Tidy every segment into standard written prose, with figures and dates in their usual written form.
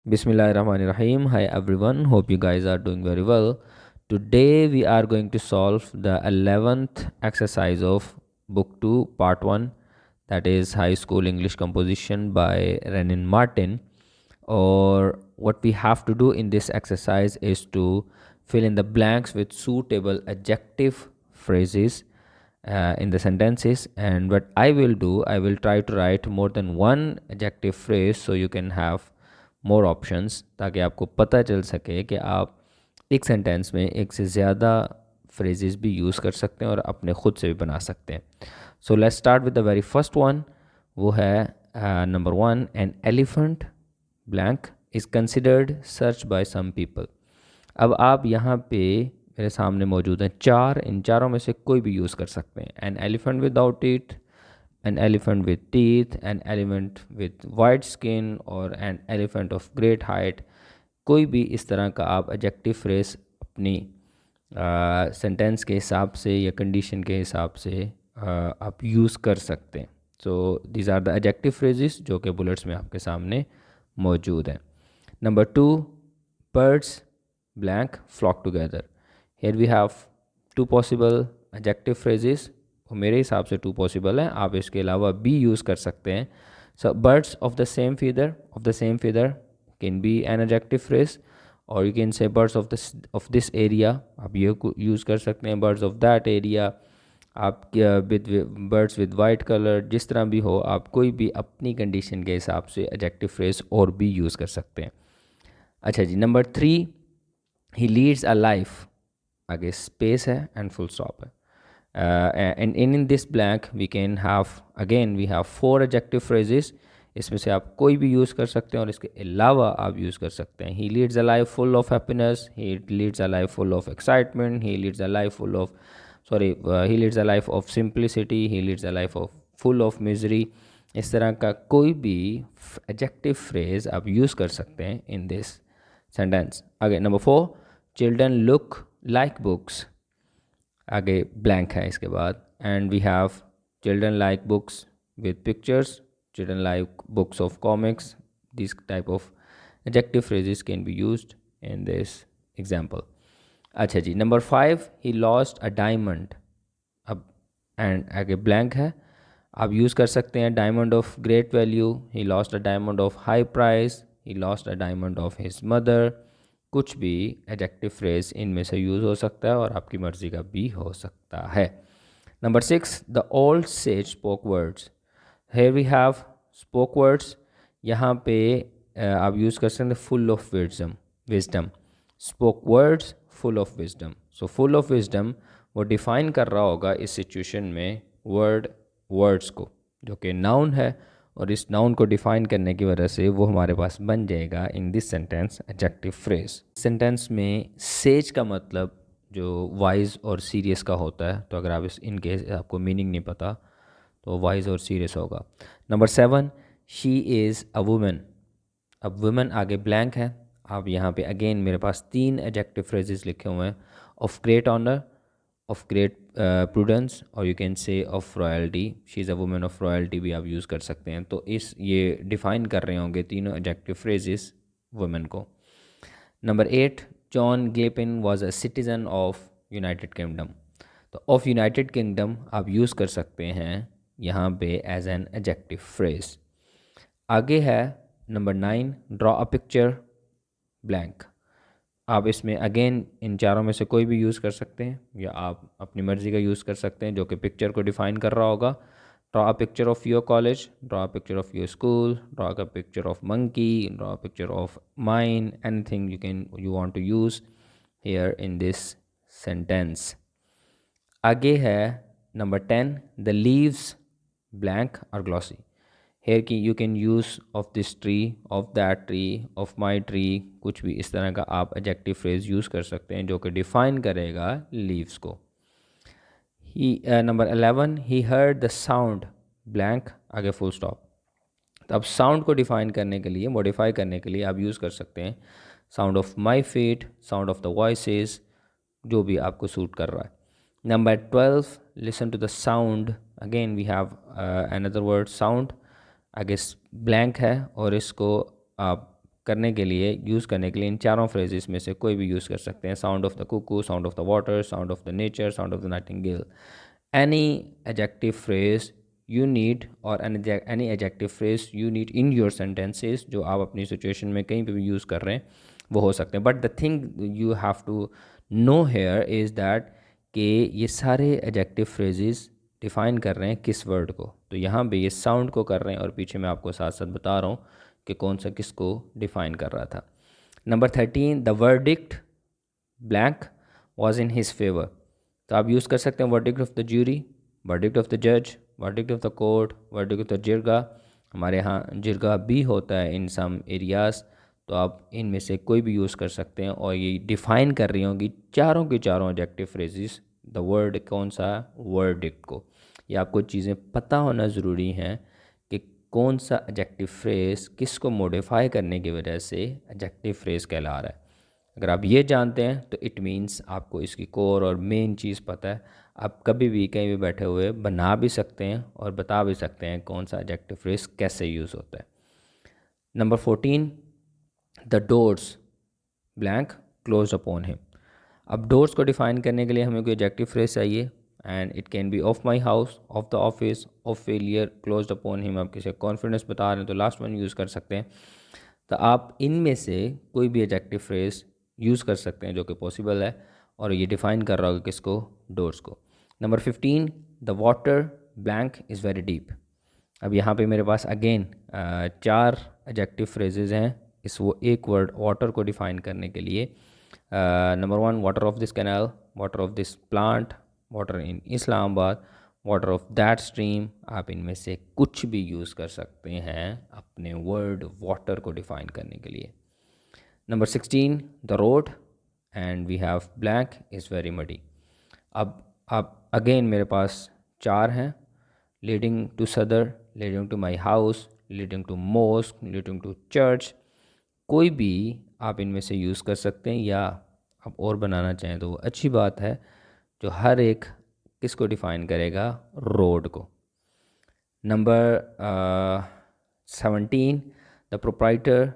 Bismillahirrahmanirrahim. Hi everyone. Hope you guys are doing very well. Today we are going to solve the 11th exercise of book 2 part 1, that is high school English composition by Renin Martin. Or what we have to do in this exercise is to fill in the blanks with suitable adjective phrases in the sentences. And what I will do, I will try to write more than one adjective phrase so you can have more options, ताकि आपको पता चल सके कि आप एक sentence में एक से ज़्यादा फ्रेजेस भी यूज़ कर सकते हैं और अपने खुद से भी बना सकते हैं. So let's start with the very first one. वो है number 1. An elephant blank is considered search by some people. अब आप यहाँ पे मेरे सामने मौजूद हैं चार, इन चारों में से कोई भी यूज़ कर सकते हैं. An elephant without eat, an elephant with teeth, an elephant with white skin, और an elephant of great height. कोई भी इस तरह का आप एडजेक्टिव फ्रेज अपनी सेंटेंस के हिसाब से या कंडीशन के हिसाब से आप यूज़ कर सकते हैं. So these are the adjective phrases जो कि बुलेट्स में आपके सामने मौजूद हैं. Number 2, birds blank flock together. Here we have two possible adjective phrases. वो मेरे हिसाब से टू पॉसिबल हैं, आप इसके अलावा भी यूज़ कर सकते हैं. So birds of the same feather can be an adjective phrase, और you can say birds of this area, आप ये यूज़ कर सकते हैं. बर्ड्स ऑफ दैट एरिया, आप with birds with white colour, जिस तरह भी हो आप कोई भी अपनी कंडीशन के हिसाब से एडजेक्टिव फ्रेज और भी यूज़ कर सकते हैं. अच्छा जी, number 3, he leads a life, आगे स्पेस है एंड फुल स्टॉप है. And in this blank we can have, again we have 4 adjective phrases. इसमें से आप कोई भी यूज़ कर सकते हैं और इसके अलावा आप यूज़ कर सकते हैं. He leads a life full of happiness, he leads a life full of excitement, he leads a life full of he leads a life of simplicity, he leads a life of full of misery. इस तरह का कोई भी adjective phrase आप use कर सकते हैं in this sentence. आगे number 4, children look like books, आगे ब्लैंक है इसके बाद. And we have children like books with pictures, children like books of comics. This type of adjective phrases can be used in this example. अच्छा जी, number 5, he lost a diamond. अब and आगे blank है, आप use कर सकते हैं diamond of great value, he lost a diamond of high price, he lost a diamond of his mother. कुछ भी एडजेक्टिव फ्रेज इनमें से यूज़ हो सकता है और आपकी मर्ज़ी का भी हो सकता है. Number 6, the old sage spoke words. Here we have spoke words. यहाँ पे आप यूज़ कर सकते हैं full of wisdom. Spoke words full of wisdom. So full of wisdom वो डिफ़ाइन कर रहा होगा इस सिचुएशन में वर्ड्स को, जो कि नाउन है, और इस नाउन को डिफ़ाइन करने की वजह से वो हमारे पास बन जाएगा इन this sentence adjective phrase. Sentence में सेज का मतलब जो वाइज और सीरियस का होता है, तो अगर आप इनके आपको मीनिंग नहीं पता तो वाइज और सीरियस होगा. Number 7, she is a women. अब वुमेन आगे ब्लैंक है. आप यहाँ पे अगेन मेरे पास 3 एडजेक्टिव फ्रेजेस लिखे हुए हैं. Of great honour, of great prudence, और you can say of royalty. She is a women of royalty भी आप यूज़ कर सकते हैं. तो ये डिफ़ाइन कर रहे होंगे तीनों एडजेक्टिव फ्रेजेस वुमेन को. Number 8, John Gilpin was a citizen of United Kingdom. तो ऑफ यूनाइटेड किंगडम आप यूज़ कर सकते हैं यहाँ पे एज एन एडजेक्टिव फ्रेज. आगे है number 9, draw a picture blank. आप इसमें अगेन इन चारों में से कोई भी यूज़ कर सकते हैं या आप अपनी मर्ज़ी का यूज़ कर सकते हैं जो कि पिक्चर को डिफ़ाइन कर रहा होगा. Draw a picture of your college, draw a picture of your school, draw a picture of monkey, draw a picture of mine, anything you want to use here in this sentence. आगे है number 10, the leaves blank और glossy. Here की you can use of this tree, of that tree, of my tree. कुछ भी इस तरह का आप एडजेक्टिव फ्रेज यूज़ कर सकते हैं जो कि डिफ़ाइन करेगा लीव्स को. He number 11, he heard the sound blank, आगे फुल स्टॉप. तो अब साउंड को डिफ़ाइन करने के लिए, मॉडिफाई करने के लिए आप यूज़ कर सकते हैं sound of my feet, sound of the voices, जो भी आपको सूट कर रहा है. Number 12, listen to the sound. Again we have another word sound. आगे ब्लैंक है और इसको आप करने के लिए यूज़ करने के लिए इन चारों फ्रेजेस में से कोई भी यूज़ कर सकते हैं. Sound of the Kuku, sound of the water, sound of the nature, sound of the Nightingale. Any adjective phrase you need or any adjective phrase you need in your sentences जो आप अपनी सिचुएशन में कहीं पे भी यूज़ कर रहे हैं वो हो सकते हैं. But the thing you have to know here is that कि ये सारे एडजेक्टिव फ्रेजेस डिफ़ाइन कर रहे हैं किस वर्ड को. तो यहाँ पे ये साउंड को कर रहे हैं और पीछे मैं आपको साथ साथ बता रहा हूँ कि कौन सा किसको डिफ़ाइन कर रहा था. Number 13, the verdict blank was in his favour. तो आप यूज़ कर सकते हैं verdict of the jury, verdict of the जज, verdict of the court, verdict of the jirga. हमारे यहाँ जिरगा भी होता है इन सम एरियाज़. तो आप इनमें से कोई भी यूज़ कर सकते हैं और ये डिफ़ाइन कर रही होंगी चारों के चारों एडजेक्टिव फ्रेजेस द वर्ड कौन सा वर्डिक्ट को. ये आपको चीज़ें पता होना ज़रूरी हैं कि कौन सा एडजेक्टिव फ्रेज़ किसको मॉडिफाई करने की वजह से एडजेक्टिव फ्रेज़ कहला रहा है. अगर आप ये जानते हैं तो इट मीन्स आपको इसकी कोर और मेन चीज़ पता है. आप कभी भी कहीं भी बैठे हुए बना भी सकते हैं और बता भी सकते हैं कौन सा एडजेक्टिव फ्रेज कैसे यूज़ होता है. Number 14, the doors blank close upon him. अब डोर्स को डिफ़ाइन करने के लिए हमें कोई एडजेक्टिव फ्रेज चाहिए and it can be of my house, of the office, of failure, close upon him. आप किसी कॉन्फिडेंस बता रहे हैं तो लास्ट वन यूज़ कर सकते हैं. तो आप इनमें से कोई भी एडजेक्टिव फ्रेज यूज़ कर सकते हैं जो कि पॉसिबल है और ये डिफ़ाइन कर रहा होगा किसको, डोर्स को. Number 15, the water blank is very deep. अब यहाँ पे मेरे पास अगेन 4 एडजेक्टिव फ्रेजेस हैं इस वो एक वर्ड वाटर को डिफ़ाइन करने के लिए. Number 1, water of this canal, water of this plant, water in Islamabad, water of that stream. आप इनमें से कुछ भी यूज़ कर सकते हैं अपने वर्ड वाटर को डिफ़ाइन करने के लिए. Number 16, the road and we have blank is very muddy. अब अगेन मेरे पास 4 हैं. Leading to Sadar, leading to my house, leading to mosque, leading to church. कोई भी आप इनमें से यूज़ कर सकते हैं या आप और बनाना चाहें तो वो अच्छी बात है जो हर एक किसको डिफ़ाइन करेगा, रोड को. नंबर 17, द प्रोप्राइटर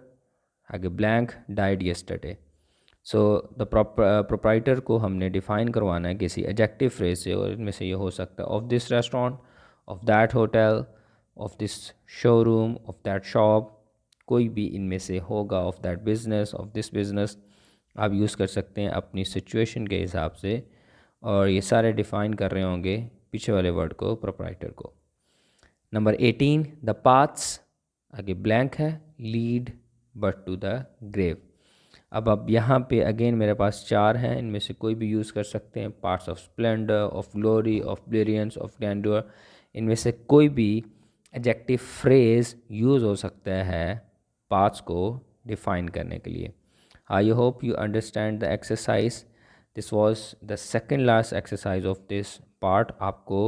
आगे blank died yesterday. So the proprietor को हमने डिफ़ाइन करवाना है किसी एडजेक्टिव फ्रेज से और इनमें से ये हो सकता है of this restaurant, of that hotel, of this showroom, of that shop. कोई भी इनमें से होगा, of that business, of this business. आप यूज़ कर सकते हैं अपनी सिचुएशन के हिसाब से और ये सारे डिफ़ाइन कर रहे होंगे पीछे वाले वर्ड को, प्रोप्राइटर को. नंबर 18, द पाथ्स आगे ब्लैंक है, lead but to the grave. अब यहाँ पे अगेन मेरे पास 4 हैं, इनमें से कोई भी यूज़ कर सकते हैं. Parts of splendour, of glory, of brilliance, of grandeur. इनमें से कोई भी एडजेक्टिव फ्रेज यूज़ हो सकता है पार्ट्स को डिफ़ाइन करने के लिए. I hope you understand the exercise. This was the second last exercise of this part. आपको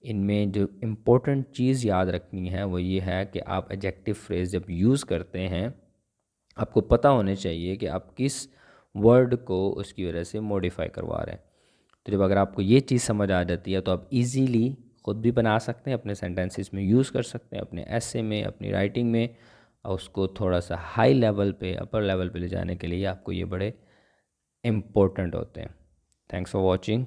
इनमें जो इम्पोर्टेंट चीज़ याद रखनी है वो ये है कि आप एडजेक्टिव फ्रेज जब यूज़ करते हैं आपको पता होने चाहिए कि आप किस वर्ड को उसकी वजह से मॉडिफाई करवा रहे हैं. तो जब अगर आपको ये चीज़ समझ आ जाती है तो आप इजीली ख़ुद भी बना सकते हैं, अपने सेंटेंसेस में यूज़ कर सकते हैं, अपने एसे में, अपनी राइटिंग में. और उसको थोड़ा सा हाई लेवल पे, अपर लेवल पे ले जाने के लिए आपको ये बड़े इम्पोर्टेंट होते हैं. Thanks for watching.